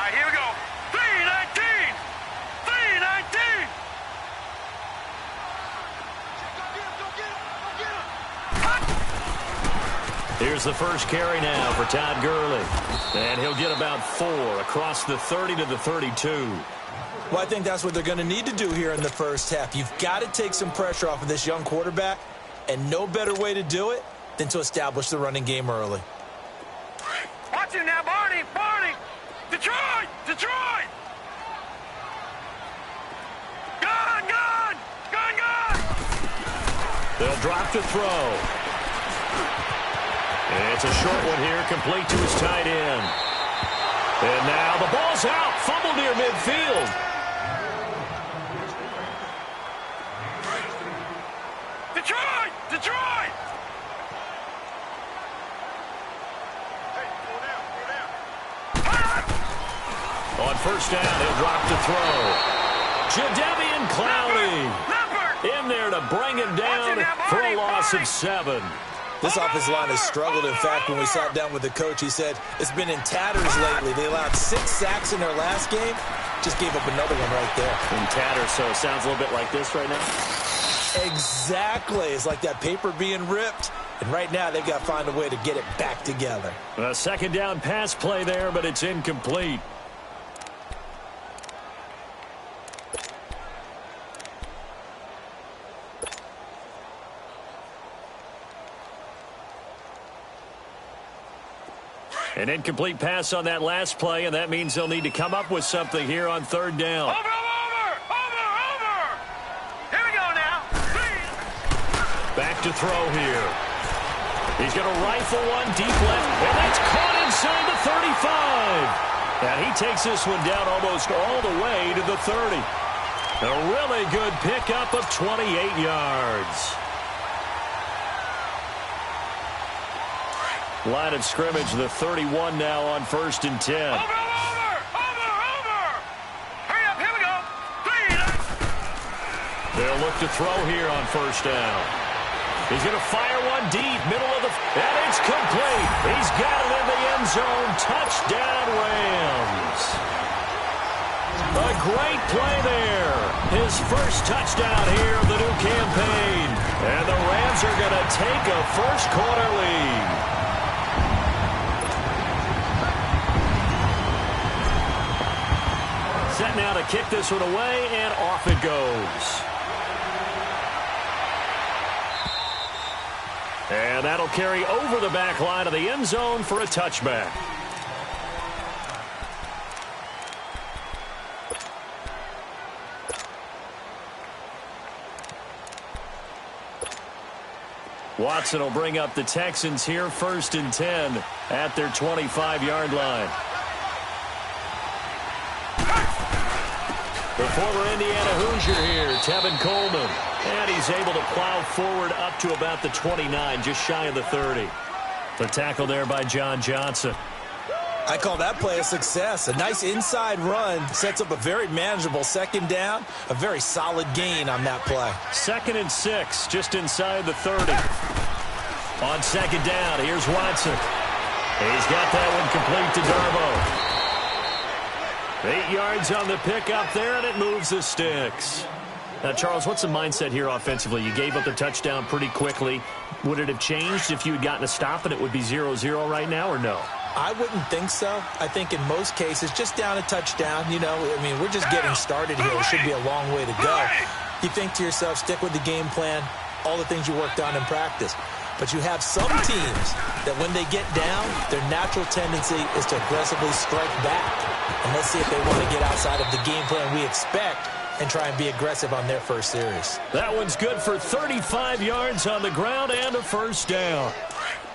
right, here we go. 319! 319! Here's the first carry now for Todd Gurley. And he'll get about 4 across the 30 to the 32. Well, I think that's what they're going to need to do here in the first half. You've got to take some pressure off of this young quarterback, and no better way to do it than to establish the running game early. Watch him now, Barney! Barney! Detroit! Detroit! Gun! Gun! Gun! Gun! They'll drop to throw. It's a short one here, complete to his tight end. And now the ball's out, fumble near midfield. Detroit! Detroit! On first down, he'll drop to throw. Jadeveon Clowney in there to bring him down for a loss of 7. This offensive line has struggled. In fact, when we sat down with the coach, he said it's been in tatters lately. They allowed 6 sacks in their last game. Just gave up another one right there. In tatters, so it sounds a little bit like this right now. Exactly. It's like that paper being ripped. And right now, they've got to find a way to get it back together. A second down pass play there, but it's incomplete. An incomplete pass on that last play, and that means they'll need to come up with something here on third down. Over! Here we go now. Back to throw here. He's going to rifle one deep left, and that's caught inside the 35. And he takes this one down almost all the way to the 30. A really good pickup of 28 yards. Line of scrimmage, the 31 now on 1st and 10. Over! Hurry up, here we go. 3. They'll look to throw here on first down. He's going to fire one deep, middle of the... And it's complete. He's got it in the end zone. Touchdown, Rams. A great play there. His first touchdown here of the new campaign. And the Rams are going to take a first-quarter lead. Set now to kick this one away, and off it goes. And that'll carry over the back line of the end zone for a touchback. Watson will bring up the Texans here, 1st and 10 at their 25-yard line. The former Indiana Hoosier here, Tevin Coleman. And he's able to plow forward up to about the 29, just shy of the 30. The tackle there by John Johnson. I call that play a success. A nice inside run sets up a very manageable second down. A very solid gain on that play. 2nd and 6, just inside the 30. On second down, here's Watson. He's got that one complete to Darboh. 8 yards on the pickup there, and it moves the sticks. Now, Charles, what's the mindset here offensively? You gave up the touchdown pretty quickly. Would it have changed if you had gotten a stop and it would be 0-0 right now, or no? I wouldn't think so. I think in most cases, just down a touchdown, you know, I mean, we're just getting started here. It should be a long way to go. You think to yourself, stick with the game plan, all the things you worked on in practice. But you have some teams that when they get down, their natural tendency is to aggressively strike back. And let's see if they want to get outside of the game plan we expect and try and be aggressive on their first series. That one's good for 35 yards on the ground and a first down.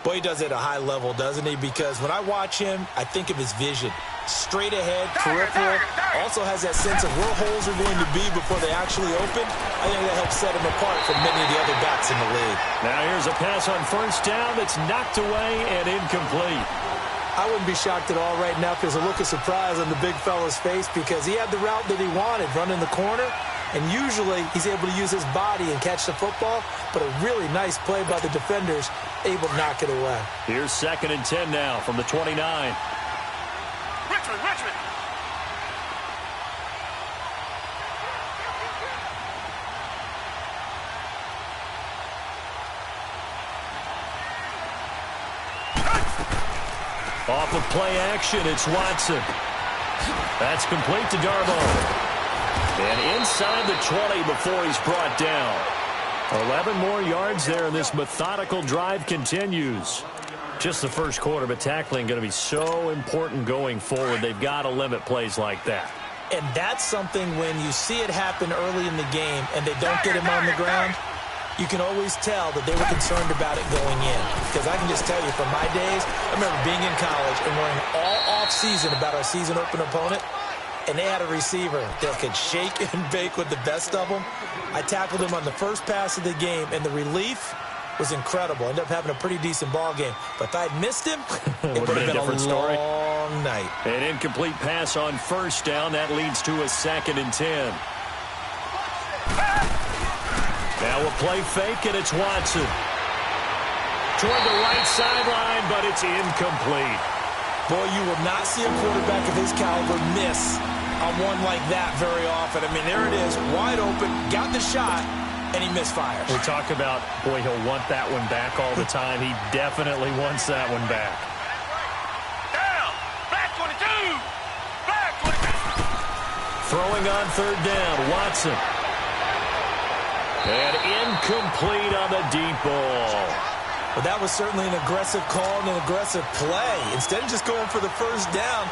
Boy, he does it at a high level, doesn't he? Because when I watch him, I think of his vision. Straight ahead, peripheral, also has that sense of where holes are going to be before they actually open. I think that helps set him apart from many of the other backs in the league. Now here's a pass on first down that's knocked away and incomplete. I wouldn't be shocked at all right now if there's a look of surprise on the big fella's face because he had the route that he wanted, running the corner, and usually he's able to use his body and catch the football, but a really nice play by the defenders, able to knock it away. Here's 2nd and 10 now from the 29. Richmond! Off of play action, it's Watson. That's complete to Darboh. And inside the 20 before he's brought down. 11 more yards there, and this methodical drive continues. Just the first quarter, but tackling going to be so important going forward. They've got to limit plays like that. And that's something when you see it happen early in the game and they don't get him on the ground, you can always tell that they were concerned about it going in. Because I can just tell you from my days, I remember being in college and worrying all off-season about our season open opponent, and they had a receiver that could shake and bake with the best of them. I tackled him on the first pass of the game, and the relief was incredible. Ended up having a pretty decent ball game. But if I'd missed him, it would have been a different story. Long night. An incomplete pass on first down. That leads to a 2nd and 10. Now a play fake, and it's Watson. Toward the right sideline, but it's incomplete. Boy, you will not see a quarterback of his caliber miss on one like that very often. I mean, there it is, wide open, got the shot, and he misfires. We talk about, boy, he'll want that one back all the time. He definitely wants that one back. Down. Black 22. Black 22. Throwing on 3rd down, Watson. And incomplete on the deep ball. But that was certainly an aggressive call and an aggressive play. Instead of just going for the first down,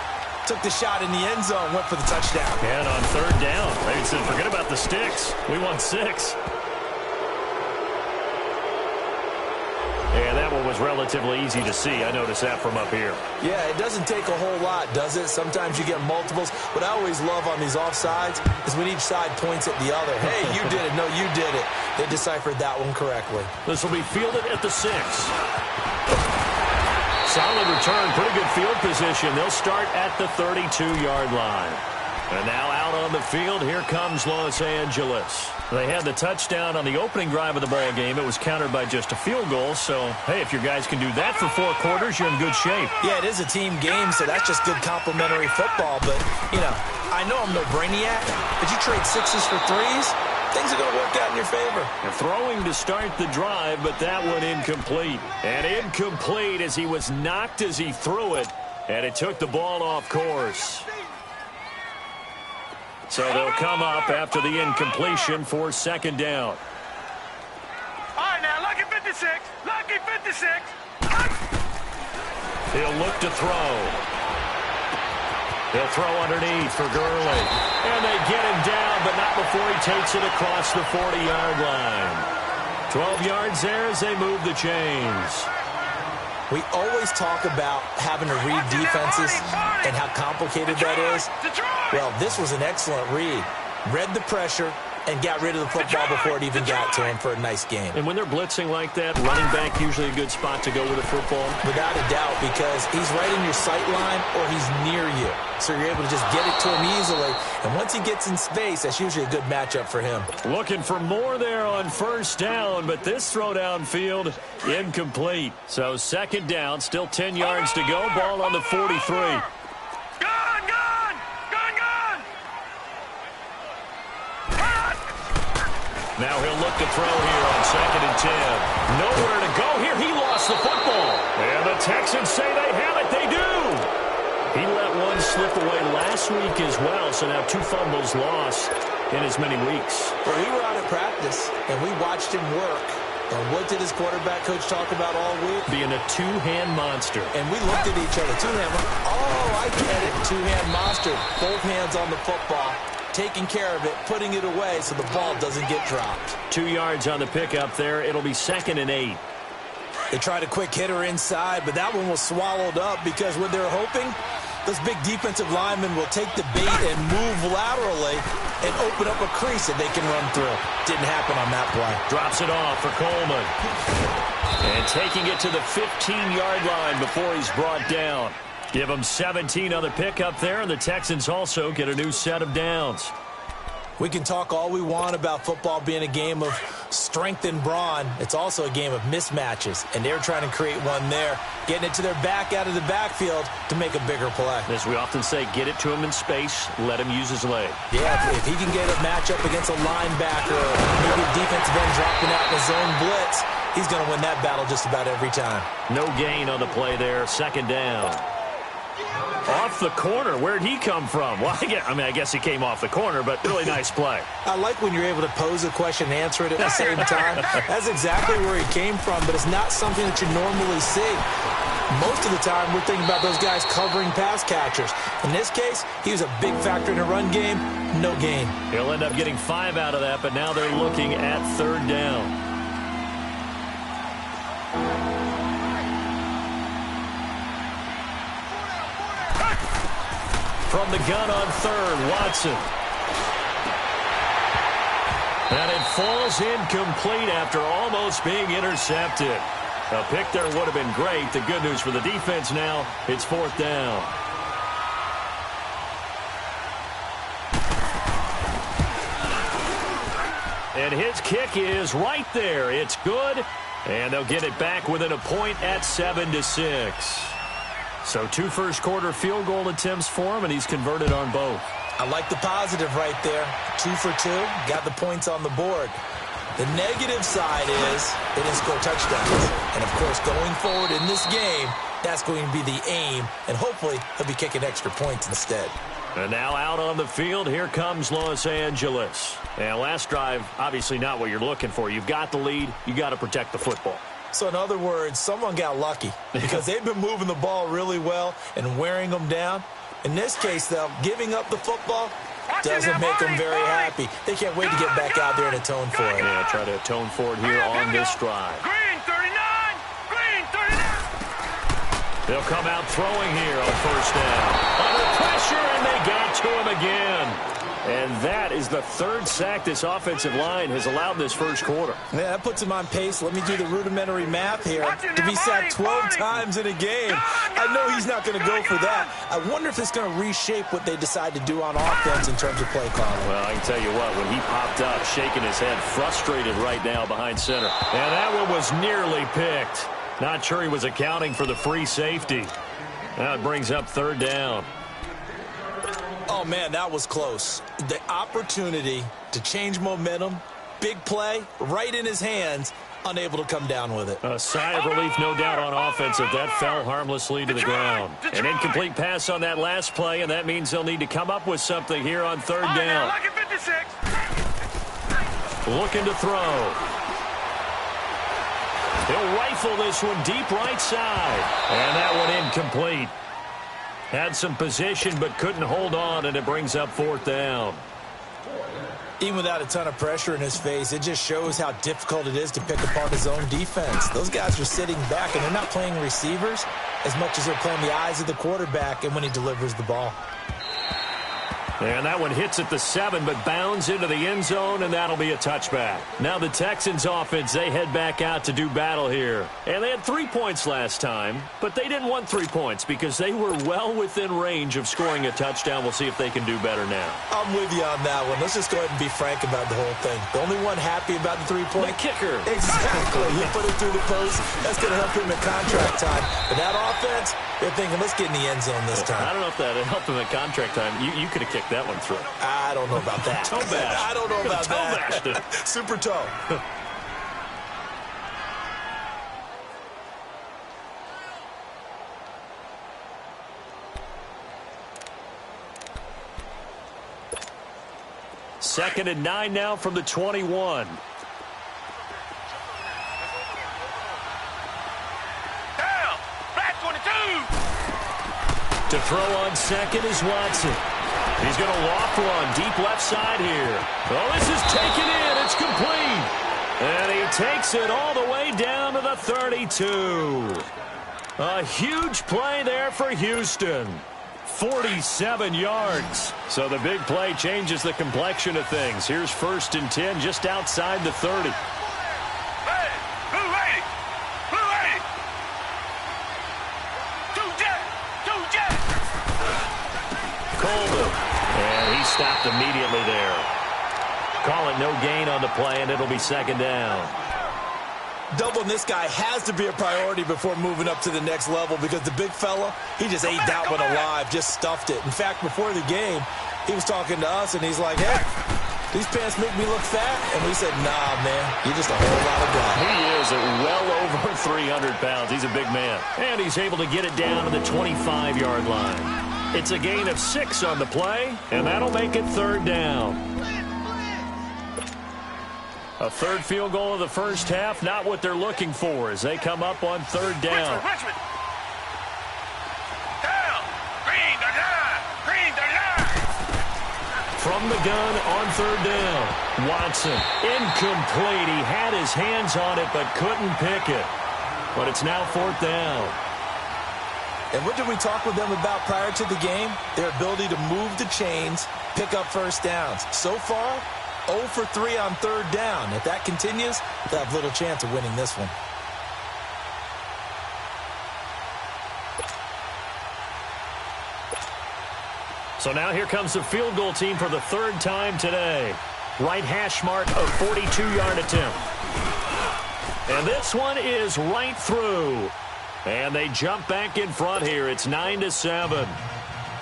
took the shot in the end zone, went for the touchdown. And on 3rd down, they said, forget about the sticks. We want 6. And that one was relatively easy to see. I noticed that from up here. Yeah, it doesn't take a whole lot, does it? Sometimes you get multiples. What I always love on these offsides is when each side points at the other. Hey, you did it. No, you did it. They deciphered that one correctly. This will be fielded at the 6. Solid return, pretty good field position. They'll start at the 32-yard line. And now out on the field, here comes Los Angeles. They had the touchdown on the opening drive of the ball game. It was countered by just a field goal. So, hey, if your guys can do that for 4 quarters, you're in good shape. Yeah, it is a team game, so that's just good complimentary football. But, you know, I know I'm no brainiac, but you trade 6s for 3s, things are going to work out in your favor. And throwing to start the drive, but that one incomplete. And incomplete as he was knocked as he threw it, and it took the ball off course. So they'll come up after the incompletion for 2nd down. All right, now, lucky 56. Lucky 56. He'll look to throw. He'll throw underneath for Gurley. And they get him down, but not before he takes it across the 40-yard line. 12 yards there as they move the chains. We always talk about having to read defenses and how complicated that is. Well, this was an excellent read. Read the pressure and got rid of the football before it even got to him for a nice game. And when they're blitzing like that, running back usually a good spot to go with a football? Without a doubt, because he's right in your sight line or he's near you. So you're able to just get it to him easily. And once he gets in space, that's usually a good matchup for him. Looking for more there on 1st down, but this throw downfield, incomplete. So 2nd down, still 10 yards to go. Ball on the 43. Now he'll look to throw here on 2nd and 10. Nowhere to go here. He lost the football. And the Texans say they have it. They do. He let one slip away last week as well, so now 2 fumbles lost in as many weeks. Well, we were out at practice, and we watched him work. And what did his quarterback coach talk about all week? Being a 2-hand monster. And we looked at each other. 2-hand. Oh, I get it. 2-hand monster. Both hands on the football. Taking care of it, putting it away so the ball doesn't get dropped. 2 yards on the pickup there. It'll be 2nd and 8. They tried a quick hitter inside, but that one was swallowed up because what they're hoping, those big defensive linemen will take the bait and move laterally and open up a crease that they can run through. Didn't happen on that play. Drops it off for Coleman. And taking it to the 15-yard line before he's brought down. Give them 17 on the pickup there, and the Texans also get a new set of downs. We can talk all we want about football being a game of strength and brawn. It's also a game of mismatches, and they're trying to create one there, getting it to their back out of the backfield to make a bigger play. As we often say, get it to him in space, let him use his leg. Yeah, if he can get a matchup against a linebacker, maybe a defensive end dropping out in a zone blitz, he's going to win that battle just about every time. No gain on the play there, 2nd down. Off the corner. Where'd he come from? Well, I guess he came off the corner, but really nice play. I like when you're able to pose a question and answer it at the same time. That's exactly where he came from, but it's not something that you normally see. Most of the time, we're thinking about those guys covering pass catchers. In this case, he was a big factor in the run game. No gain. He'll end up getting 5 out of that, but now they're looking at 3rd down. From the gun on 3rd, Watson. And it falls incomplete after almost being intercepted. A pick there would have been great. The good news for the defense now, it's 4th down. And his kick is right there. It's good. And they'll get it back within a point at 7-6. So 2 first-quarter field goal attempts for him, and he's converted on both. I like the positive right there. 2 for 2. Got the points on the board. The negative side is they didn't score touchdowns. And, of course, going forward in this game, that's going to be the aim. And hopefully he'll be kicking extra points instead. And now out on the field, here comes Los Angeles. And last drive, obviously not what you're looking for. You've got the lead. You got to protect the football. So, in other words, someone got lucky because they've been moving the ball really well and wearing them down. In this case, though, giving up the football doesn't make them very happy. They can't wait to get back out there and atone for it. Yeah, try to atone for it here on this drive. Green 39! Green 39! They'll come out throwing here on 1st down. Under pressure, and they got to him again. And that is the 3rd sack this offensive line has allowed this first quarter. Yeah, that puts him on pace. Let me do the rudimentary math here. To be sacked 12 times in a game, I know he's not going to go for that. I wonder if it's going to reshape what they decide to do on offense in terms of play calling. Well, I can tell you what, when he popped up, shaking his head, frustrated right now behind center. And that one was nearly picked. Not sure he was accounting for the free safety. Now it brings up 3rd down. Oh, man, that was close. The opportunity to change momentum, big play, right in his hands, unable to come down with it. A sigh of relief, no doubt, on offense if that fell harmlessly to the ground. An incomplete pass on that last play, and that means they'll need to come up with something here on 3rd down. Looking to throw. He'll rifle this one deep right side. And that one incomplete. Had some position but couldn't hold on, and it brings up 4th down. Even without a ton of pressure in his face, it just shows how difficult it is to pick apart his own defense. Those guys are sitting back, and they're not playing receivers as much as they're playing the eyes of the quarterback and when he delivers the ball. And that one hits at the 7, but bounds into the end zone, and that'll be a touchback. Now the Texans offense, they head back out to do battle here. And they had 3 points last time, but they didn't want 3 points because they were well within range of scoring a touchdown. We'll see if they can do better now. I'm with you on that one. Let's just go ahead and be frank about the whole thing. The only one happy about the 3-point? The kicker. Exactly. He put it through the post. That's going to help him at contract time. But that offense, they're thinking, let's get in the end zone this time. I don't know if that helped him at contract time. You could have kicked that one through. I don't know about that. Toe bash. I don't know about toe that. Bashed it. Super toe. Second and 9 now from the 21. Down! Flat 22! To throw on second is Watson. He's going to loft one deep left side here. Oh, this is taken in. It's complete. And he takes it all the way down to the 32. A huge play there for Houston. 47 yards. So the big play changes the complexion of things. Here's 1st and 10 just outside the 30. Hey! Blue 80! Blue 80! Two jet! Coleman. And he stopped immediately there. Call it no gain on the play, and it'll be 2nd down. Doubling this guy has to be a priority before moving up to the next level because the big fella, he just ate that one alive, just stuffed it. In fact, before the game, he was talking to us, and he's like, hey, these pants make me look fat. And we said, nah, man, you're just a whole lot of guy. He is at well over 300 pounds. He's a big man. And he's able to get it down to the 25-yard line. It's a gain of 6 on the play, and that'll make it 3rd down. A 3rd field goal of the first half, not what they're looking for as they come up on 3rd down. Richmond. Down. Green the line. Green the line. From the gun on 3rd down. Watson, incomplete. He had his hands on it but couldn't pick it. But it's now 4th down. And what did we talk with them about prior to the game? Their ability to move the chains, pick up first downs. So far, 0 for 3 on 3rd down. If that continues, they'll have little chance of winning this one. So now here comes the field goal team for the 3rd time today. Right hash mark of 42-yard attempt. And this one is right through. And they jump back in front here. It's 9-7.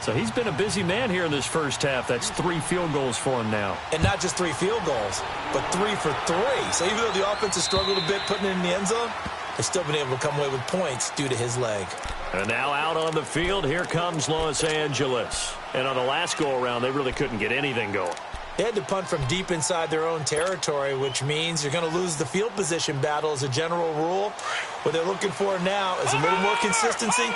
So he's been a busy man here in this first half. That's 3 field goals for him now. And not just 3 field goals, but 3 for 3. So even though the offense has struggled a bit putting it in the end zone, they've still been able to come away with points due to his leg. And now out on the field, here comes Los Angeles. And on the last go-around, they really couldn't get anything going. They had to punt from deep inside their own territory, which means you're going to lose the field position battle as a general rule. What they're looking for now is a little more consistency,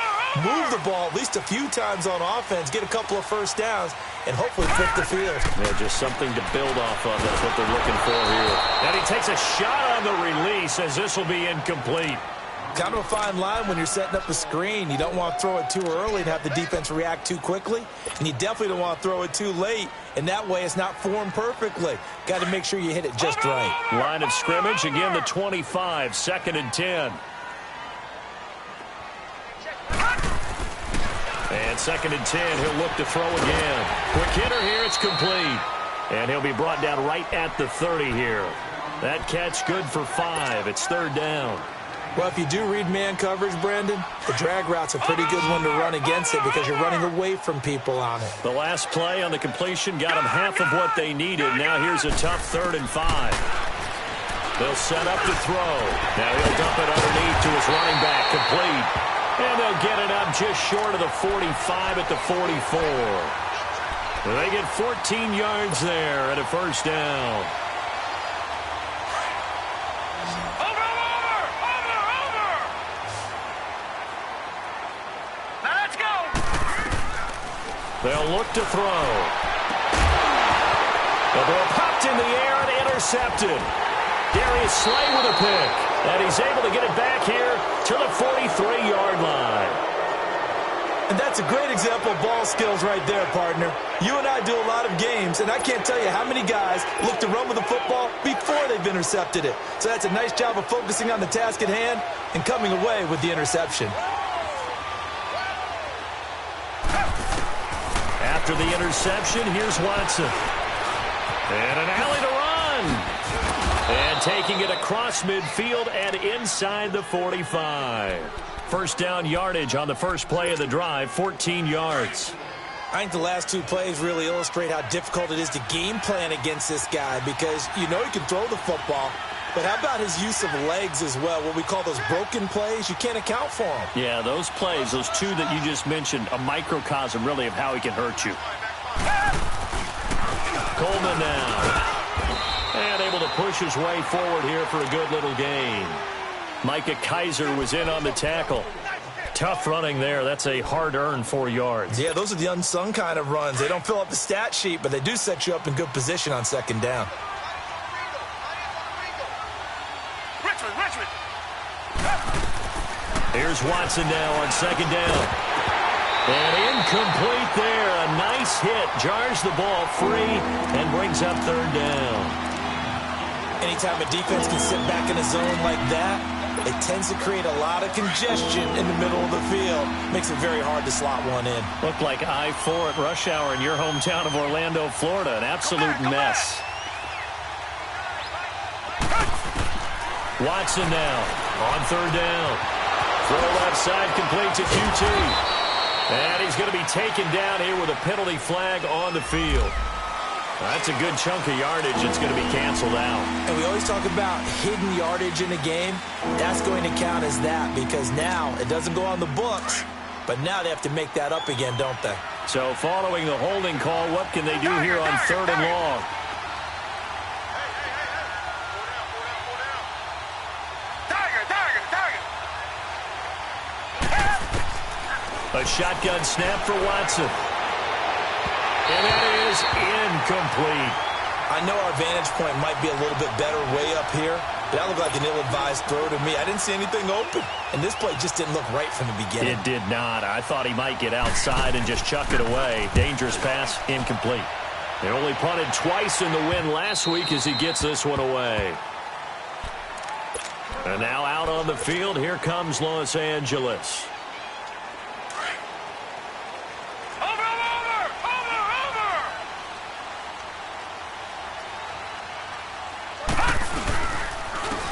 move the ball at least a few times on offense, get a couple of first downs, and hopefully flip the field. Yeah, just something to build off of. That's what they're looking for here. And he takes a shot on the release as this will be incomplete. Kind of a fine line when you're setting up a screen. You don't want to throw it too early and have the defense react too quickly. And you definitely don't want to throw it too late. And that way it's not formed perfectly. Got to make sure you hit it just right. Line of scrimmage, again the 25, 2nd and 10. And 2nd and 10, he'll look to throw again. Quick hitter here, it's complete. And he'll be brought down right at the 30 here. That catch good for 5. It's 3rd down. Well, if you do read man coverage, Brandon, the drag route's a pretty good one to run against it because you're running away from people on it. The last play on the completion got them half of what they needed. Now here's a tough 3rd and 5. They'll set up to throw. Now he'll dump it underneath to his running back, complete. And they'll get it up just short of the 45 at the 44. They get 14 yards there at a 1st down. They'll look to throw. The ball popped in the air and intercepted. Darius Slay with a pick. And he's able to get it back here to the 43-yard line. And that's a great example of ball skills right there, partner. You and I do a lot of games, and I can't tell you how many guys look to run with the football before they've intercepted it. So that's a nice job of focusing on the task at hand and coming away with the interception. After the interception, here's Watson. And an alley to run. And taking it across midfield and inside the 45. 1st down yardage on the first play of the drive, 14 yards. I think the last 2 plays really illustrate how difficult it is to game plan against this guy because you know he can throw the football, but how about his use of legs as well? What we call those broken plays, you can't account for them. Yeah, those plays, those 2 that you just mentioned, a microcosm really of how he can hurt you. Coleman now. And able to push his way forward here for a good little gain. Micah Kiser was in on the tackle. Tough running there. That's a hard-earned 4 yards. Yeah, those are the unsung kind of runs. They don't fill up the stat sheet, but they do set you up in good position on 2nd down. Richmond. Here's Watson now on 2nd down. And incomplete there. A nice hit. Jars the ball free and brings up 3rd down. Anytime a defense can sit back in a zone like that, it tends to create a lot of congestion in the middle of the field. Makes it very hard to slot one in. Looked like I-4 at rush hour in your hometown of Orlando, Florida. An absolute mess. Watson now on 3rd down. Throw left side complete to QT. And he's going to be taken down here with a penalty flag on the field. That's a good chunk of yardage that's going to be canceled out. And we always talk about hidden yardage in a game. That's going to count as that because now it doesn't go on the books, but now they have to make that up again, don't they? So following the holding call, what can they do here on 3rd and long? A shotgun snap for Watson. And that is incomplete. I know our vantage point might be a little bit better way up here, but that looked like an ill-advised throw to me. I didn't see anything open, and this play just didn't look right from the beginning. It did not. I thought he might get outside and just chuck it away. Dangerous pass, incomplete. They only punted twice in the win last week as he gets this one away. And now out on the field, here comes Los Angeles.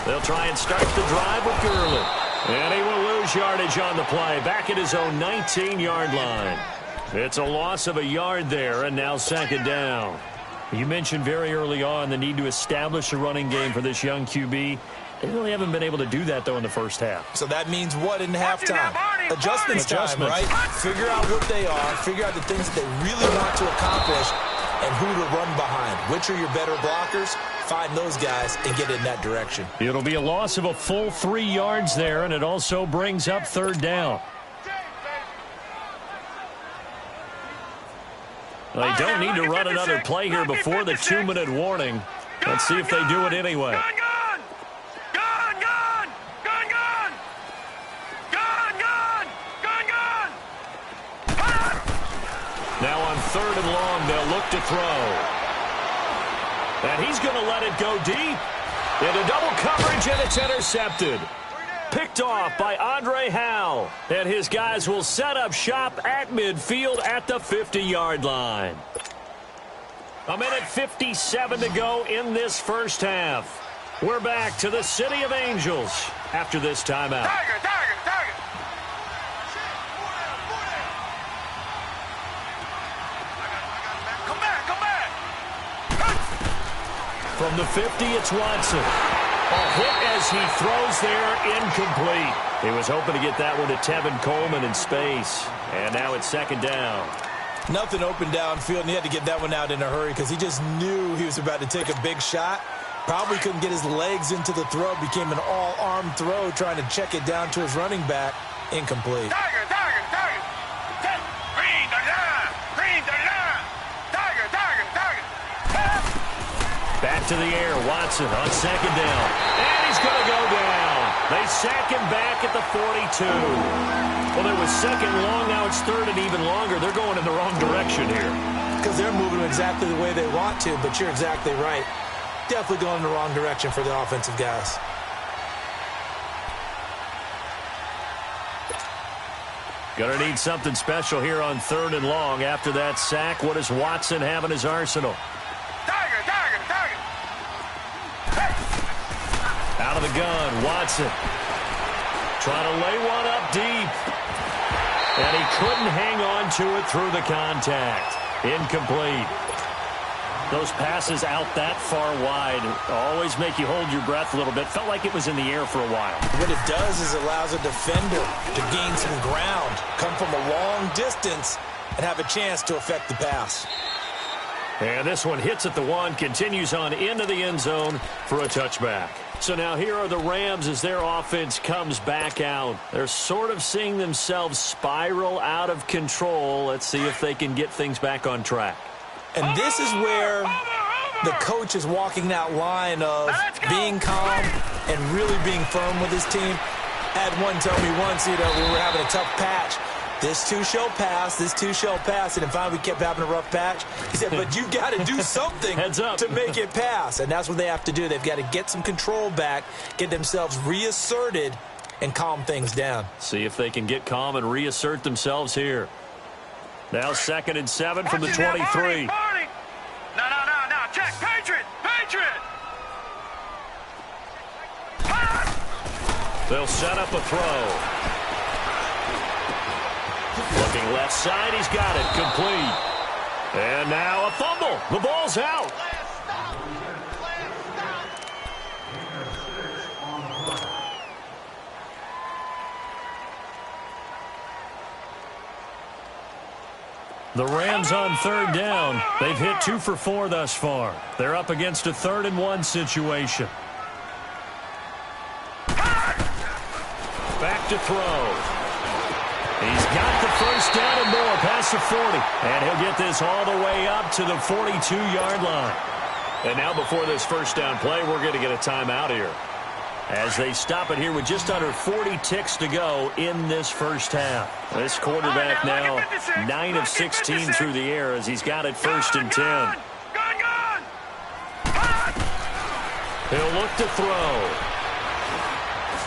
They'll try and start the drive with Gurley. And he will lose yardage on the play, back at his own 19-yard line. It's a loss of a yard there, and now 2nd down. You mentioned very early on the need to establish a running game for this young QB. They really haven't been able to do that, though, in the first half. So that means what in halftime? Adjustments time, right? Figure out what they are, figure out the things that they really want to accomplish, and who to run behind. Which are your better blockers? Find those guys and get in that direction. It'll be a loss of a full 3 yards there, and it also brings up 3rd down. They don't need to run another play here before the 2-minute warning. Let's see if they do it anyway. Now on 3rd and long, they'll look to throw. And he's going to let it go deep. Into double coverage, and it's intercepted. Picked off by Andre Howell. And his guys will set up shop at midfield at the 50-yard line. 1:57 to go in this first half. We're back to the City of Angels after this timeout. From the 50, it's Watson. A hit as he throws there, incomplete. He was hoping to get that one to Tevin Coleman in space. And now it's 2nd down. Nothing open downfield, and he had to get that one out in a hurry because he just knew he was about to take a big shot. Probably couldn't get his legs into the throw. Became an all-arm throw, trying to check it down to his running back. Incomplete. Back to the air, Watson on 2nd down. And he's going to go down. They sack him back at the 42. Well, it was 2nd long, now it's 3rd and even longer. They're going in the wrong direction here. Because they're moving exactly the way they want to, but you're exactly right. Definitely going in the wrong direction for the offensive guys. Going to need something special here on 3rd and long. After that sack, what does Watson have in his arsenal? Out of the gun, Watson. Trying to lay one up deep. And he couldn't hang on to it through the contact. Incomplete. Those passes out that far wide always make you hold your breath a little bit. Felt like it was in the air for a while. What it does is allows a defender to gain some ground, come from a long distance, and have a chance to affect the pass. And this one hits at the 1, continues on into the end zone for a touchback. So now here are the Rams as their offense comes back out. They're sort of seeing themselves spiral out of control. Let's see if they can get things back on track. And this is where the coach is walking that line of being calm and really being firm with his team. Had one tell me once, we were having a tough patch. This too shall pass, this too shall pass. And then finally we kept having a rough patch. He said, but you've got to do something to make it pass. And that's what they have to do. They've got to get some control back, get themselves reasserted, and calm things down. See if they can get calm and reassert themselves here. Now 2nd and 7 from the 23. No. Check. Patriot. They'll set up a throw. Looking left side, he's got it, complete. And now a fumble. The ball's out. The Rams on third down. They've hit 2 for 4 thus far. They're up against a 3rd-and-1 situation. Back to throw. He's got the first down and more past the 40. And he'll get this all the way up to the 42-yard line. And now before this first down play, we're going to get a timeout here, as they stop it here with just under 40 ticks to go in this first half. This quarterback now 9 of 16 through the air as he's got it 1st and 10. He'll look to throw.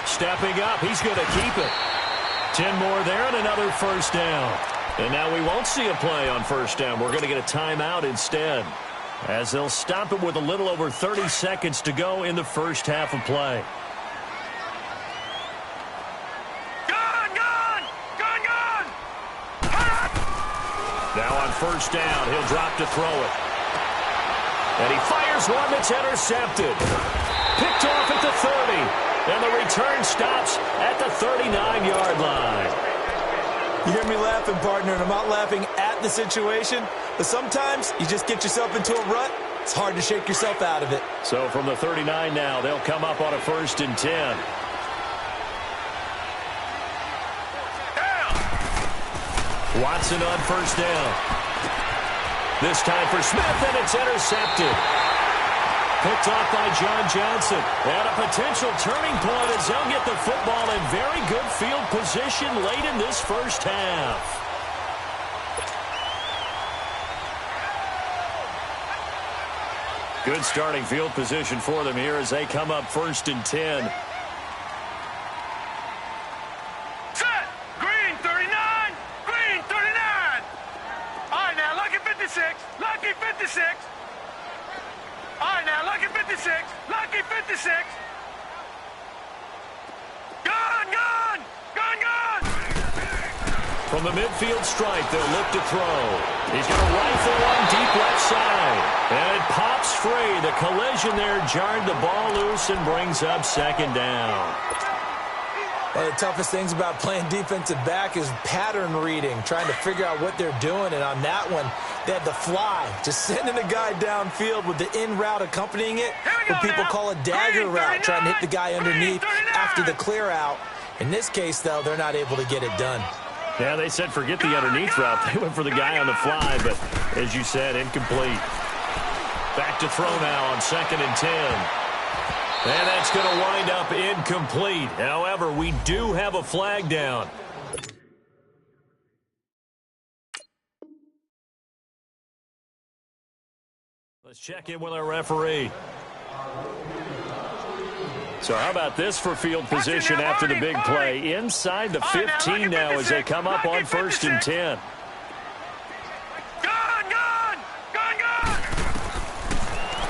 Stepping up, he's going to keep it. 10 more there and another first down. And now we won't see a play on first down. We're going to get a timeout instead, as they'll stop it with a little over 30 seconds to go in the first half of play. Now on first down, he'll drop to throw it. And he fires one that's intercepted. Picked off at the 30. And the return stops at the 39-yard line. You hear me laughing, partner, and I'm not laughing at the situation. But sometimes you just get yourself into a rut. It's hard to shake yourself out of it. So from the 39 now, they'll come up on a 1st and 10. Watson on first down. This time for Smith, and it's intercepted. Picked off by John Johnson. And a potential turning point as they'll get the football in very good field position late in this first half. Good starting field position for them here as they come up 1st and 10. Lucky 56. All right, now, Lucky 56. Lucky 56. Gone. From the midfield stripe, they'll look to throw. He's going to rifle one deep left side. And it pops free. The collision there jarred the ball loose and brings up 2nd down. One of the toughest things about playing defensive back is pattern reading, trying to figure out what they're doing. And on that one, they had the fly, just sending a guy downfield with the in route accompanying it, what people call a dagger route, trying to hit the guy underneath after the clear out. In this case, though, they're not able to get it done. Yeah, they said forget the underneath route. They went for the guy on the fly, but as you said, incomplete. Back to throw now on 2nd and 10. And that's going to wind up incomplete. However, we do have a flag down. Let's check in with our referee. So how about this for field position after the big play? Inside the 15 now as they come up on 1st and 10.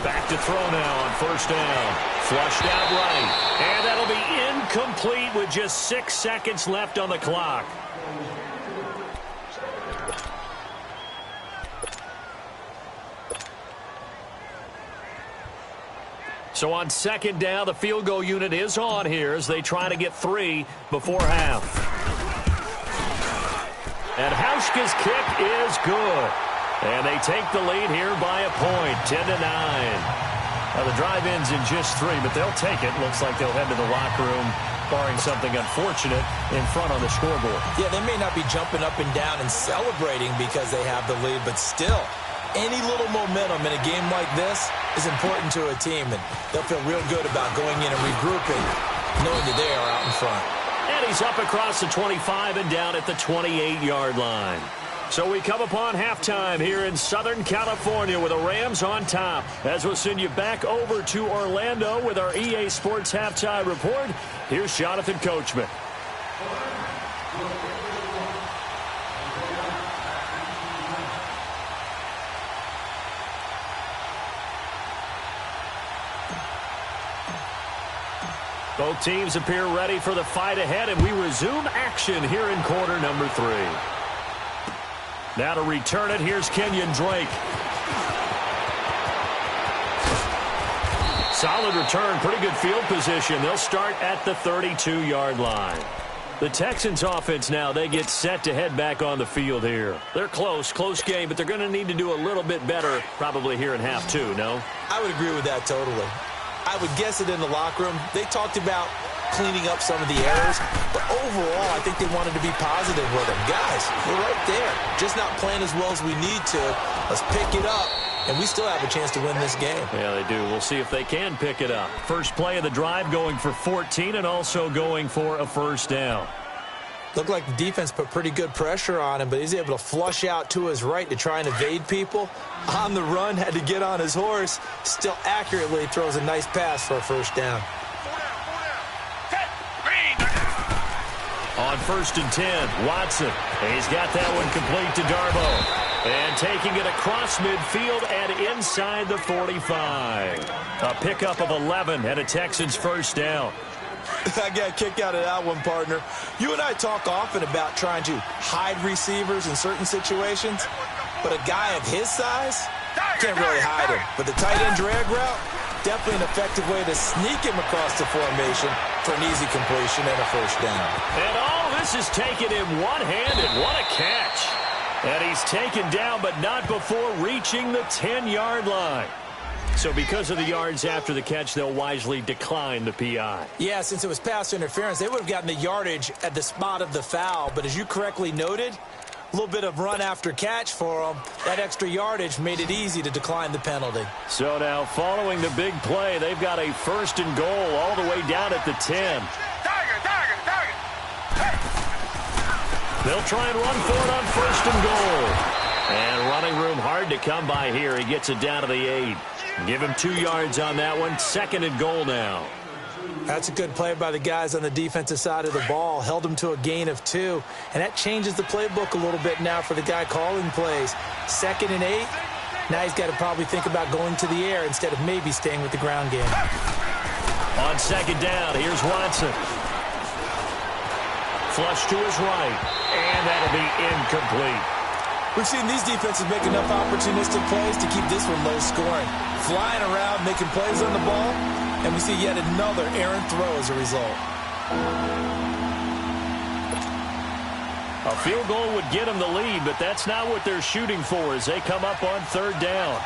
Back to throw now on 1st down. Flushed out right. And that'll be incomplete with just 6 seconds left on the clock. So on 2nd down, the field goal unit is on here as they try to get 3 before half. And Hauschka's kick is good. And they take the lead here by a point, 10-9. Now the drive ends in just 3, but they'll take it. Looks like they'll head to the locker room, barring something unfortunate, in front on the scoreboard. Yeah, they may not be jumping up and down and celebrating because they have the lead, but still, any little momentum in a game like this is important to a team, and they'll feel real good about going in and regrouping, knowing that they are out in front. And he's up across the 25 and down at the 28-yard line. So we come upon halftime here in Southern California with the Rams on top. As we'll send you back over to Orlando with our EA Sports Halftime Report, here's Jonathan Coachman. Both teams appear ready for the fight ahead, and we resume action here in quarter number 3. Now to return it, here's Kenyon Drake. Solid return, pretty good field position. They'll start at the 32-yard line. The Texans offense now, they get set to head back on the field here. They're close game, but they're going to need to do a little bit better probably here in half two, no? I would agree with that totally. I would guess it in the locker room. They talked about cleaning up some of the errors, but overall, I think they wanted to be positive with them. Guys, we're right there. Just not playing as well as we need to. Let's pick it up. And we still have a chance to win this game. Yeah, they do. We'll see if they can pick it up. First play of the drive going for 14 and also going for a first down. Looked like the defense put pretty good pressure on him, but he's able to flush out to his right to try and evade people. On the run, had to get on his horse. Still accurately throws a nice pass for a first down. On 1st and 10, Watson. He's got that one complete to Darboh. And taking it across midfield and inside the 45. A pickup of 11 and a Texans first down. I got a kick out of that one, partner. You and I talk often about trying to hide receivers in certain situations, but a guy of his size can't really hide him. But the tight end drag route, definitely an effective way to sneak him across the formation for an easy completion and a first down. And all this is taken in one-handed. What a catch. And he's taken down, but not before reaching the 10-yard line. So because of the yards after the catch, they'll wisely decline the PI. Yeah, since it was pass interference, they would have gotten the yardage at the spot of the foul. But as you correctly noted, a little bit of run after catch for them. That extra yardage made it easy to decline the penalty. So now following the big play, they've got a first and goal all the way down at the 10. They'll try and run for it on first and goal. And running room hard to come by here. He gets it down to the 8. Give him 2 yards on that one. Second and goal now. That's a good play by the guys on the defensive side of the ball. Held them to a gain of 2. And that changes the playbook a little bit now for the guy calling plays. 2nd and 8. Now he's got to probably think about going to the air instead of maybe staying with the ground game. On 2nd down, here's Watson. Flush to his right. And that'll be incomplete. We've seen these defenses make enough opportunistic plays to keep this one low scoring. Flying around, making plays on the ball, and we see yet another errant throw as a result. A field goal would get them the lead, but that's not what they're shooting for as they come up on 3rd down.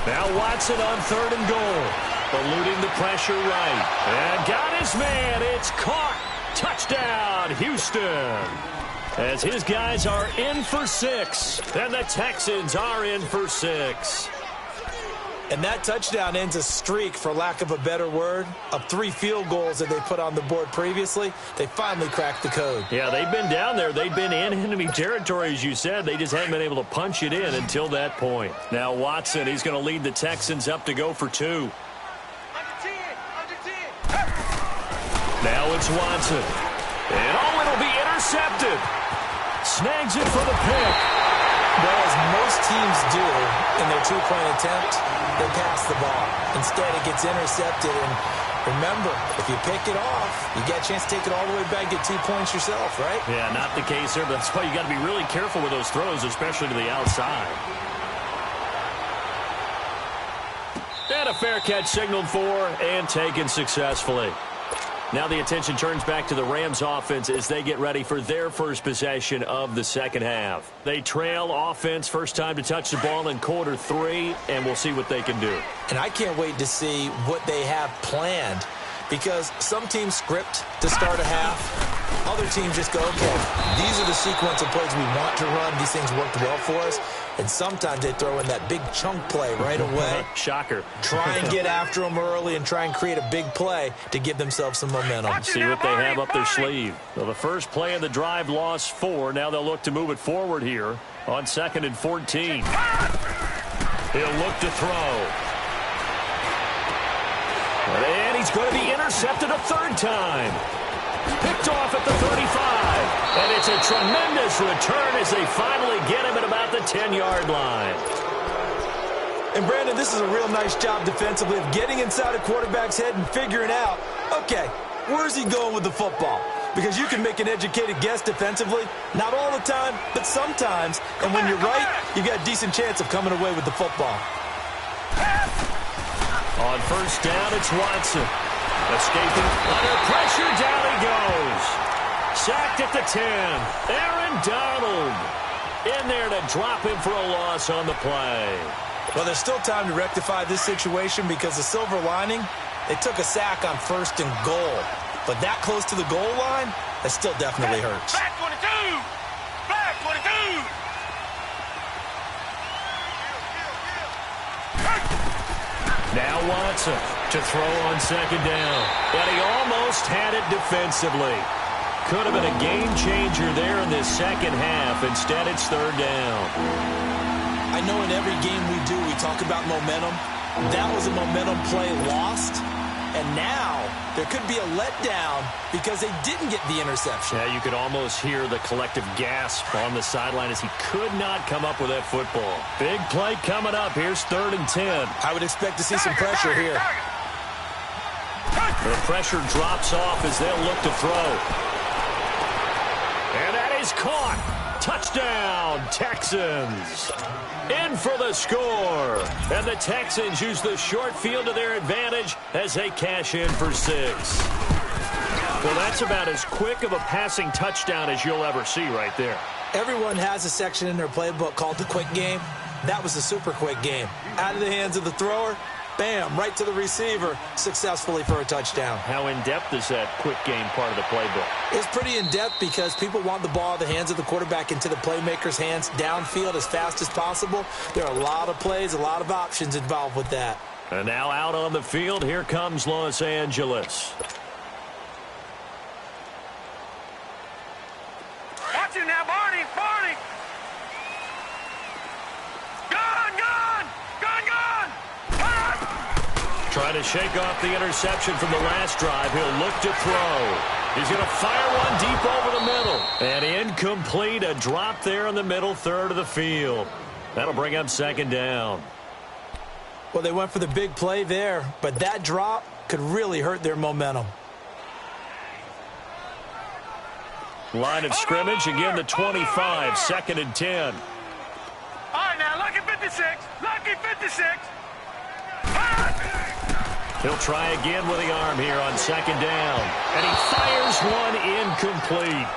Now Watson on 3rd and goal. Eluding the pressure right. And got his man. It's caught. Touchdown, Houston. As his guys are in for 6. And the Texans are in for 6. And that touchdown ends a streak, for lack of a better word, of 3 field goals that they put on the board previously. They finally cracked the code. Yeah, they've been down there. They've been in enemy territory, as you said. They just hadn't been able to punch it in until that point. Now Watson, he's going to lead the Texans up to go for 2. Now it's Watson. And it'll be intercepted. Snags it for the pick. Well, as most teams do in their 2-point attempt, they pass the ball. Instead, it gets intercepted. And remember, if you pick it off, you get a chance to take it all the way back, get 2 points yourself, right? Yeah, not the case here, but that's why you got to be really careful with those throws, especially to the outside. And a fair catch signaled for and taken successfully. Now the attention turns back to the Rams offense as they get ready for their first possession of the second half. They trail offense, first time to touch the ball in quarter 3, and we'll see what they can do. And I can't wait to see what they have planned, because some teams script to start a half. Other teams just go, okay, these are the sequence of plays we want to run. These things worked well for us. And sometimes they throw in that big chunk play right away. Shocker. Try and get after them early and try and create a big play to give themselves some momentum. See what they have up their sleeve. Well, the first play of the drive lost 4. Now they'll look to move it forward here on 2nd and 14. He'll look to throw. And he's going to be intercepted a 3rd time. Picked off at the 35. And it's a tremendous return as they finally get him at about the 10-yard line. And, Brandon, this is a real nice job defensively of getting inside a quarterback's head and figuring out, okay, Where's he going with the football? Because you can make an educated guess defensively. Not all the time, but sometimes. And when you're right, you got a decent chance of coming away with the football. On first down, it's Watson. Escaping under pressure, down he goes. Sacked at the 10. Aaron Donald in there to drop him for a loss on the play. Well, there's still time to rectify this situation because the silver lining, they took a sack on 1st and goal. But that close to the goal line, that still definitely hurts. Back 22! Back 22! Now Watson to throw on 2nd down. And he almost had it defensively. Could have been a game changer there in this second half. Instead, it's 3rd down. I know in every game we do, we talk about momentum. That was a momentum play lost. And now there could be a letdown because they didn't get the interception. Yeah, you could almost hear the collective gasp on the sideline as he could not come up with that football. Big play coming up. Here's 3rd and 10. I would expect to see some pressure here. The pressure drops off as they'll look to throw. And that is caught. Touchdown, Texans. In for the score. And the Texans use the short field to their advantage as they cash in for 6. Well, that's about as quick of a passing touchdown as you'll ever see right there. Everyone has a section in their playbook called the quick game. That was a super quick game. Out of the hands of the thrower, bam, right to the receiver, successfully for a touchdown. How in-depth is that quick game part of the playbook? It's pretty in-depth because people want the ball in the hands of the quarterback into the playmaker's hands downfield as fast as possible. There are a lot of plays, a lot of options involved with that. And now out on the field, here comes Los Angeles. Watch it now, Barney! Barney! Gone! Gone! Gone! Gone! Trying to shake off the interception from the last drive. He'll look to throw. He's going to fire one deep over the middle. And incomplete. A drop there in the middle third of the field. That'll bring up 2nd down. Well, they went for the big play there, but that drop could really hurt their momentum. Line of scrimmage, again the 25, 2nd and 10. All right, now, lucky 56. Lucky 56. He'll try again with the arm here on 2nd down. And he fires one incomplete.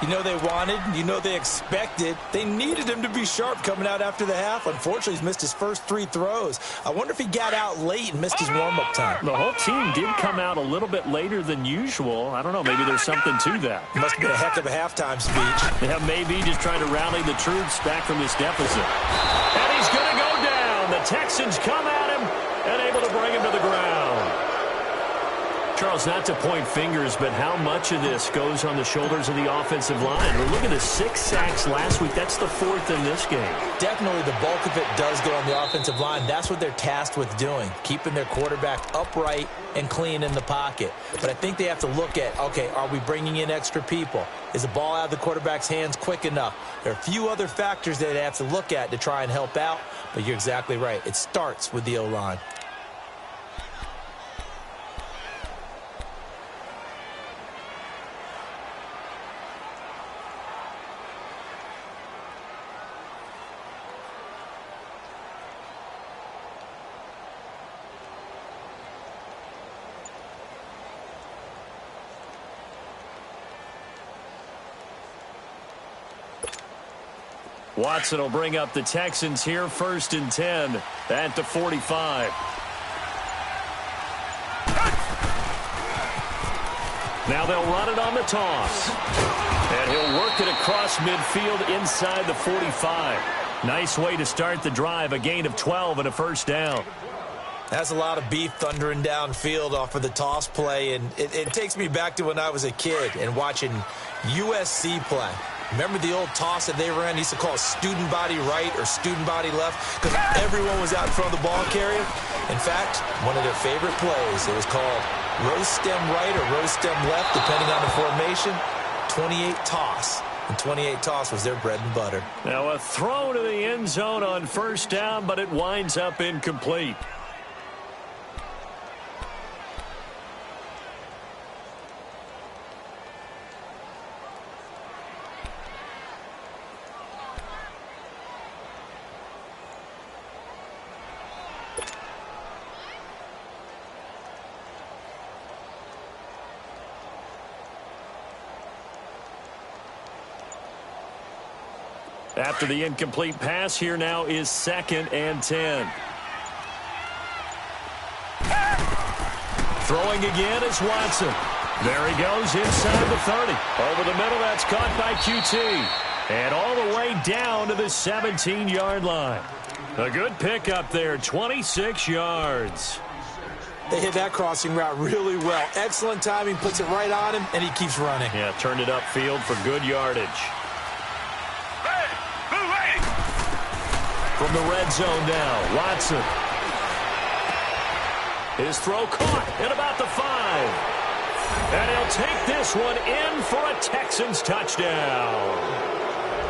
You know they wanted, you know they expected. They needed him to be sharp coming out after the half. Unfortunately, he's missed his first 3 throws. I wonder if he got out late and missed his warm-up time. The whole team did come out a little bit later than usual. I don't know, maybe there's something to that. Must have been a heck of a halftime speech. Yeah, maybe just trying to rally the troops back from this deficit. And he's going to go down. The Texans come at him and able to bring him to the ground. Charles, not to point fingers, but how much of this goes on the shoulders of the offensive line? We're looking at 6 sacks last week. That's the 4th in this game. Definitely the bulk of it does go on the offensive line. That's what they're tasked with doing, keeping their quarterback upright and clean in the pocket. But I think they have to look at, okay, are we bringing in extra people? Is the ball out of the quarterback's hands quick enough? There are a few other factors that they have to look at to try and help out, but you're exactly right. It starts with the O-line. Watson will bring up the Texans here, 1st and 10 at the 45. Now they'll run it on the toss. And he'll work it across midfield inside the 45. Nice way to start the drive, a gain of 12 and a 1st down. That's a lot of beef thundering downfield off of the toss play, and it takes me back to when I was a kid and watching USC play. Remember the old toss that they ran? They used to call it student body right or student body left because everyone was out in front of the ball carrier. In fact, one of their favorite plays, it was called rose stem right or rose stem left, depending on the formation, 28 toss. And 28 toss was their bread and butter. Now a throw to the end zone on 1st down, but it winds up incomplete. After the incomplete pass, here now is 2nd and 10. Throwing again is Watson. There he goes inside the 30. Over the middle, that's caught by QT. And all the way down to the 17-yard line. A good pickup there, 26 yards. They hit that crossing route really well. Excellent timing, puts it right on him, and he keeps running. Yeah, turned it upfield for good yardage. From the red zone now, Watson. His throw caught at about the 5. And he'll take this one in for a Texans touchdown.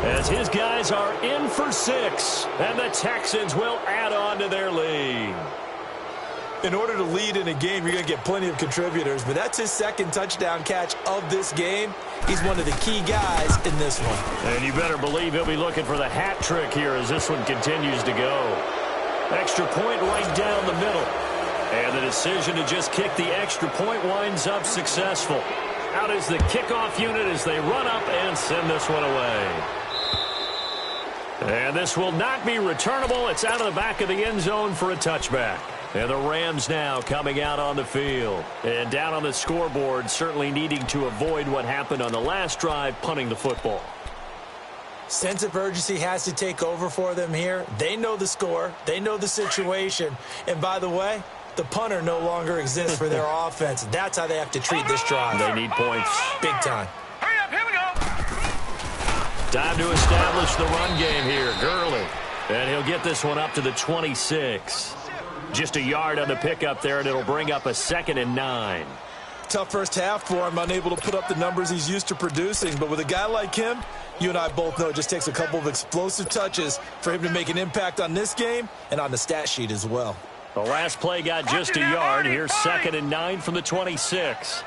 As his guys are in for 6, and the Texans will add on to their lead. In order to lead in a game, you're going to get plenty of contributors, but that's his 2nd touchdown catch of this game. He's one of the key guys in this one. And you better believe he'll be looking for the hat trick here as this one continues to go. Extra point right down the middle. And the decision to just kick the extra point winds up successful. Out is the kickoff unit as they run up and send this one away. And this will not be returnable. It's out of the back of the end zone for a touchback. And the Rams now coming out on the field. And down on the scoreboard, certainly needing to avoid what happened on the last drive, punting the football. Sense of urgency has to take over for them here. They know the score. They know the situation. And by the way, the punter no longer exists for their offense. That's how they have to treat this drive. They need points. Big time. Hurry up, here we go. Time to establish the run game here. Gurley. And he'll get this one up to the 26. Just a yard on the pickup there, and it'll bring up a 2nd and 9. Tough first half for him, unable to put up the numbers he's used to producing. But with a guy like him, you and I both know it just takes a couple of explosive touches for him to make an impact on this game and on the stat sheet as well. The last play got just a yard. Here's 2nd and 9 from the 26.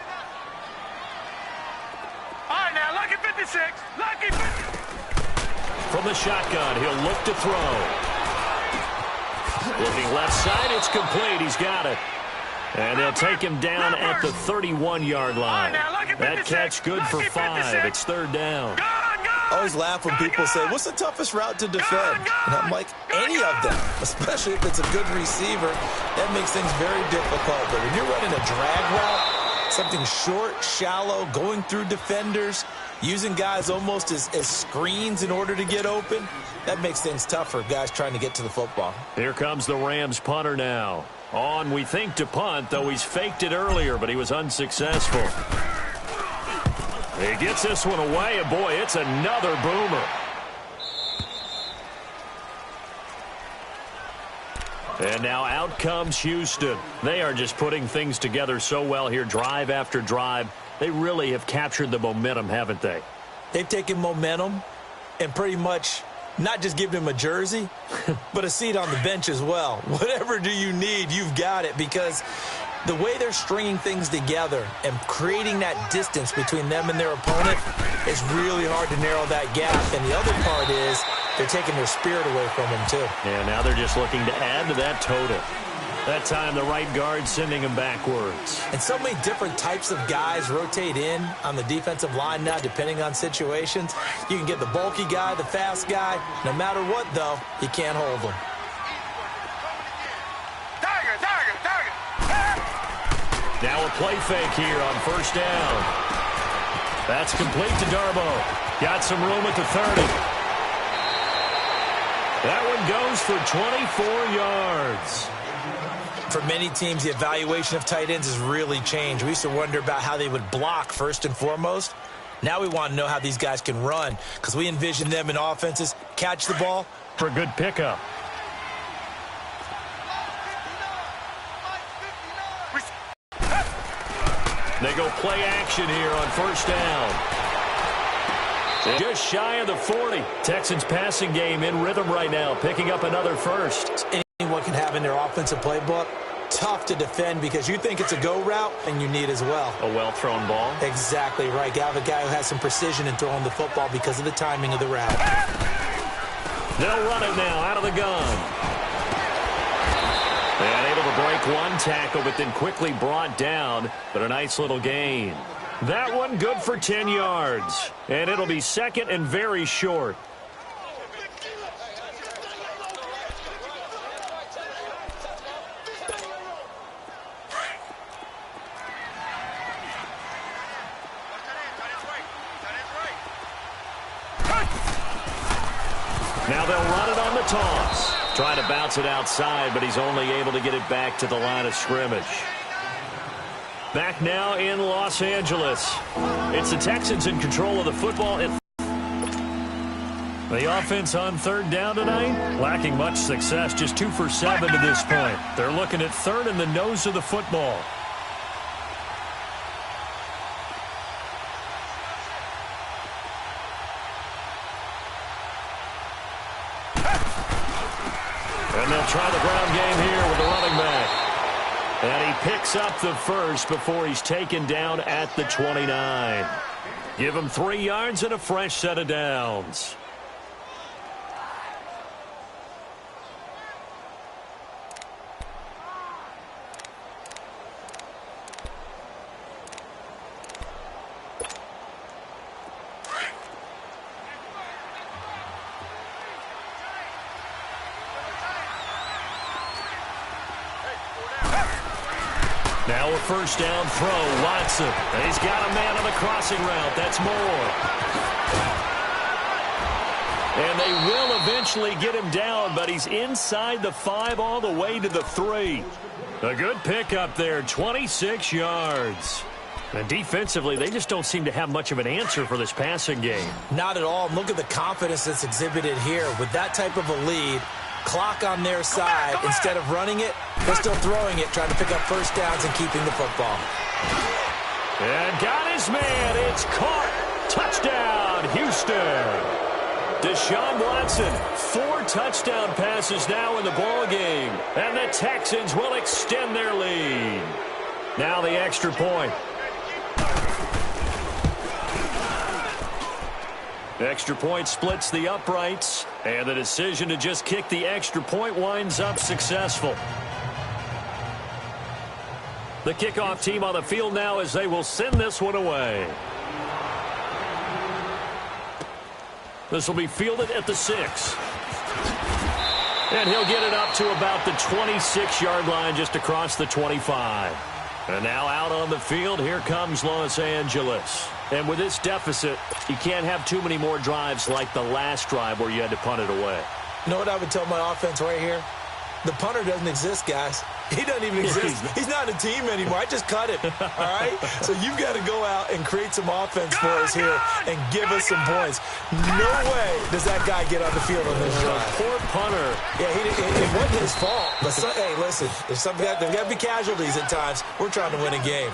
All right, now, lucky 56. Lucky 56. From the shotgun, he'll look to throw. Looking left side, it's complete. He's got it. And they'll take him down at the 31-yard line. That catch good for 5. It's 3rd down. I always laugh when people say, what's the toughest route to defend? And I'm like, any of them, especially if it's a good receiver. That makes things very difficult. But when you're running a drag route, something short, shallow, going through defenders, using guys almost as screens in order to get open, that makes things tough for guys trying to get to the football. Here comes the Rams punter now. On, we think, to punt, though he's faked it earlier, but he was unsuccessful. He gets this one away, and boy, it's another boomer. And now out comes Houston. They are just putting things together so well here, drive after drive. They really have captured the momentum, haven't they? They've taken momentum and pretty much not just given him a jersey, but a seat on the bench as well. Whatever do you need, you've got it, because the way they're stringing things together and creating that distance between them and their opponent is really hard to narrow that gap. And the other part is they're taking their spirit away from him, too. Yeah, now they're just looking to add to that total. That time, the right guard sending him backwards. And so many different types of guys rotate in on the defensive line now, depending on situations. You can get the bulky guy, the fast guy. No matter what, though, you can't hold them. Now a play fake here on 1st down. That's complete to Darbo. Got some room at the 30. That one goes for 24 yards. For many teams, the evaluation of tight ends has really changed. We used to wonder about how they would block first and foremost. Now we want to know how these guys can run, because we envision them in offenses catch the ball for a good pickup. They go play action here on 1st down. Just shy of the 40. Texans passing game in rhythm right now, picking up another first. Anyone can have in their offensive playbook. Tough to defend because you think it's a go route, and you need as well a well-thrown ball. Exactly right. You have a guy who has some precision in throwing the football because of the timing of the route. They'll run it now out of the gun. And able to break one tackle, but then quickly brought down. But a nice little gain. That one good for 10 yards. And it'll be second and very short. Now they'll run it on the toss. Trying to bounce it outside, but he's only able to get it back to the line of scrimmage. Back now in Los Angeles. It's the Texans in control of the football. The offense on third down tonight, lacking much success, just 2 for 7 to this point. They're looking at third in the nose of the football. And they'll try the ground game here with the running back. And he picks up the first before he's taken down at the 29. Give him 3 yards and a fresh set of downs. Now a first down throw, Watson. And he's got a man on the crossing route. That's Moore. And they will eventually get him down, but he's inside the 5 all the way to the 3. A good pickup there, 26 yards. And defensively, they just don't seem to have much of an answer for this passing game. Not at all. Look at the confidence that's exhibited here. With that type of a lead, clock on their side, instead of running it, they're still throwing it, trying to pick up first downs and keeping the football. And got his man. It's caught. Touchdown, Houston. Deshaun Watson, 4 touchdown passes now in the ball game. And the Texans will extend their lead. Now the extra point. Extra point splits the uprights. And the decision to just kick the extra point winds up successful. The kickoff team on the field now as they will send this one away. This will be fielded at the 6. And he'll get it up to about the 26-yard line just across the 25. And now out on the field, here comes Los Angeles. And with this deficit, you can't have too many more drives like the last drive where you had to punt it away. You know what I would tell my offense right here? The punter doesn't exist, guys. He doesn't even exist. He's not a team anymore. I just cut it, all right? So you've got to go out and create some offense for us here and give us some points. No way does that guy get on the field on this drive. Poor punter. Yeah, it wasn't his fault. But hey, listen, there's got to be casualties at times. We're trying to win a game.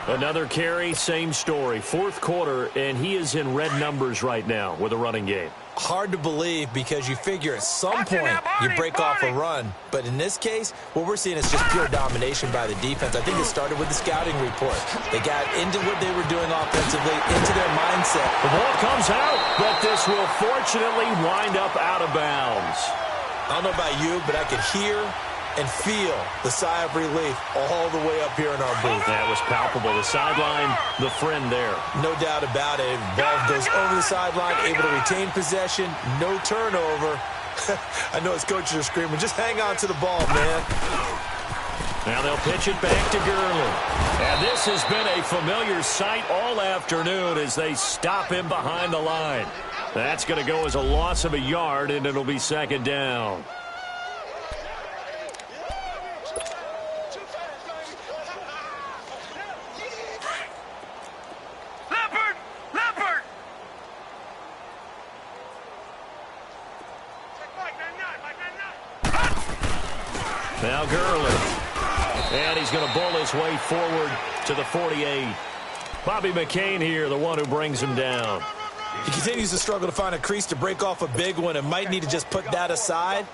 Another carry, same story. 4th quarter, and he is in red numbers right now with a running game. Hard to believe because you figure at some point you break off a run. But in this case, what we're seeing is just pure domination by the defense. I think it started with the scouting report. They got into what they were doing offensively, into their mindset. The ball comes out, but this will fortunately wind up out of bounds. I don't know about you, but I could hear and feel the sigh of relief all the way up here in our booth. That was palpable. The sideline, the friend there. No doubt about it. Ball goes over the sideline, able to retain possession, no turnover. I know his coaches are screaming, just hang on to the ball, man. Now they'll pitch it back to Gurley. And this has been a familiar sight all afternoon as they stop him behind the line. That's going to go as a loss of a yard, and it'll be 2nd down. Now Gurley. And he's going to bowl his way forward to the 48. Bobby McCain here, the one who brings him down. He continues to struggle to find a crease to break off a big one and might need to just put that aside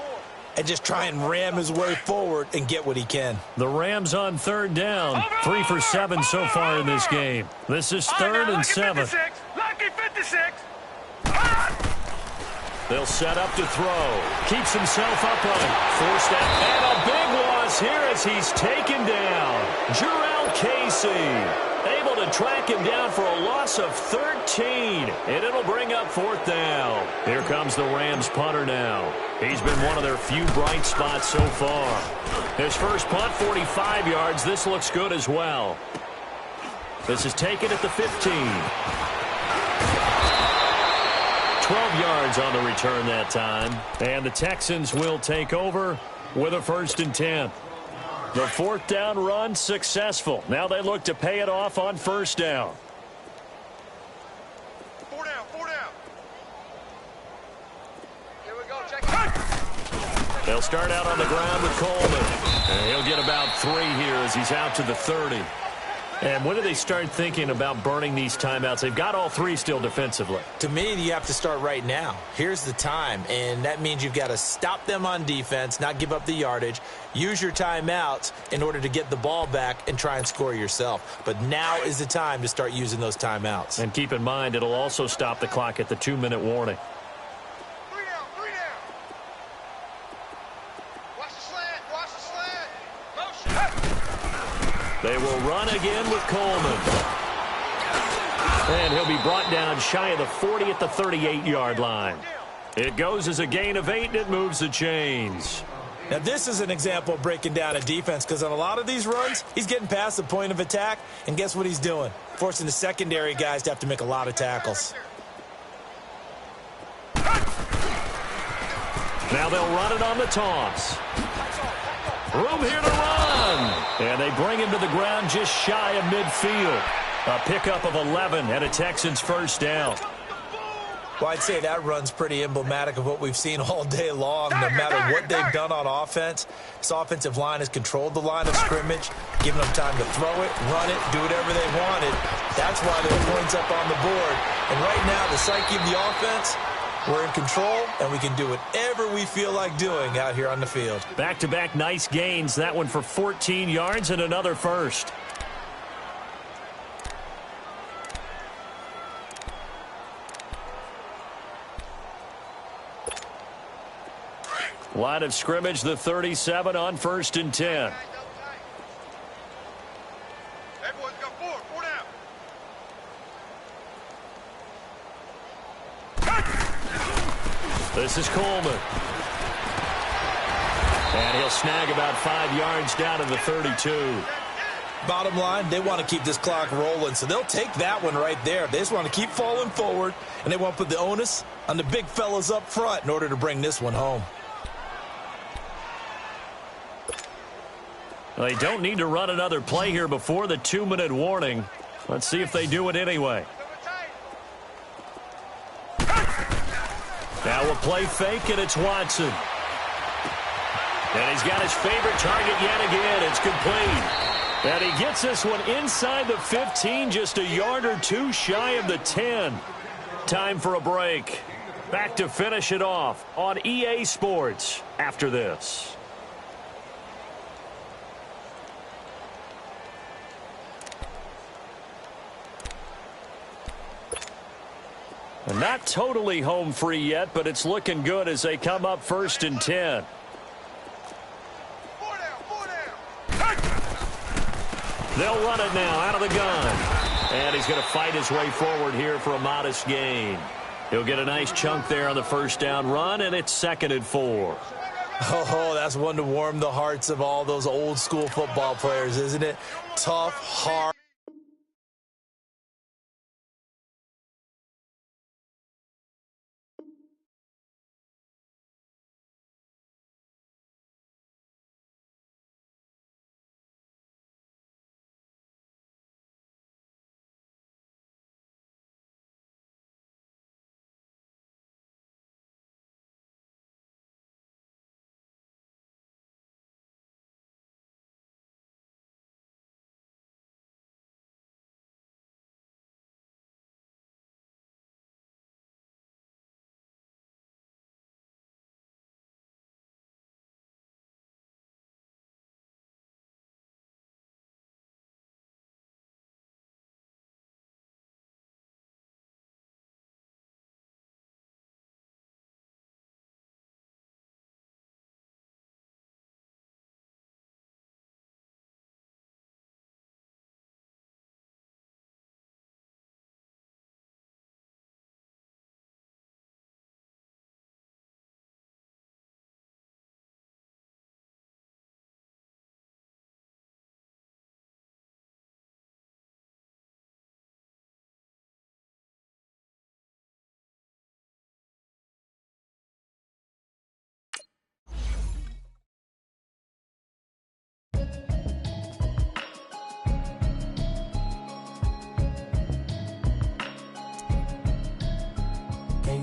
and just try and ram his way forward and get what he can. The Rams on 3rd down. 3 for 7 so far in this game. This is 3rd and 7. Lucky 56. They'll set up to throw. Keeps himself upright. Forced out. And a big loss here as he's taken down. Jurrell Casey able to track him down for a loss of 13. And it'll bring up 4th down. Here comes the Rams punter now. He's been one of their few bright spots so far. His first punt, 45 yards. This looks good as well. This is taken at the 15. 12 yards on the return that time. And the Texans will take over with a 1st and 10. The 4th down run successful. Now they look to pay it off on 1st down. 4 down, 4 down. Here we go, check it. They'll start out on the ground with Coleman. And he'll get about 3 here as he's out to the 30. And when do they start thinking about burning these timeouts? They've got all 3 still defensively. To me, you have to start right now. Here's the time, and that means you've got to stop them on defense, not give up the yardage, use your timeouts in order to get the ball back and try and score yourself. But now is the time to start using those timeouts. And keep in mind, it'll also stop the clock at the 2-minute warning. 3 down, 3 down. Watch the slant, watch the slant. Motion. They will run again with Coleman. And he'll be brought down shy of the 40 at the 38-yard line. It goes as a gain of 8, and it moves the chains. Now, this is an example of breaking down a defense because on a lot of these runs, he's getting past the point of attack, and guess what he's doing? Forcing the secondary guys to have to make a lot of tackles. Now they'll run it on the toss. Room here to run. And they bring him to the ground just shy of midfield. A pickup of 11 and a Texans 1st down. Well, I'd say that run's pretty emblematic of what we've seen all day long. No matter what they've done on offense, this offensive line has controlled the line of scrimmage, given them time to throw it, run it, do whatever they wanted. That's why there are points up on the board. And right now, the psyche of the offense, we're in control, and we can do whatever we feel like doing out here on the field. Back-to-back nice gains. That one for 14 yards and another 1st. Line of scrimmage, the 37 on 1st and 10. Everyone's got 4 down. This is Coleman. And he'll snag about 5 yards down to the 32. Bottom line, they want to keep this clock rolling, so they'll take that one right there. They just want to keep falling forward, and they want to put the onus on the big fellas up front in order to bring this one home. They don't need to run another play here before the 2-minute warning. Let's see if they do it anyway. Now a play fake, and it's Watson. And he's got his favorite target yet again. It's complete. And he gets this one inside the 15, just a yard or 2 shy of the 10. Time for a break. Back to finish it off on EA Sports after this. Not totally home free yet, but it's looking good as they come up 1st and 10. 4 down. They'll run it now out of the gun. And he's going to fight his way forward here for a modest gain. He'll get a nice chunk there on the 1st down run, and it's 2nd and 4. Oh, that's one to warm the hearts of all those old school football players, isn't it? Tough, hard.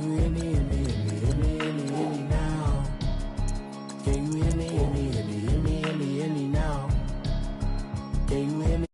you hear me, hear me, hear me, hear me, hear me, hear me now? Can you hear me, hear me, hear me, hear me, hear me, hear me now? Can you hear me?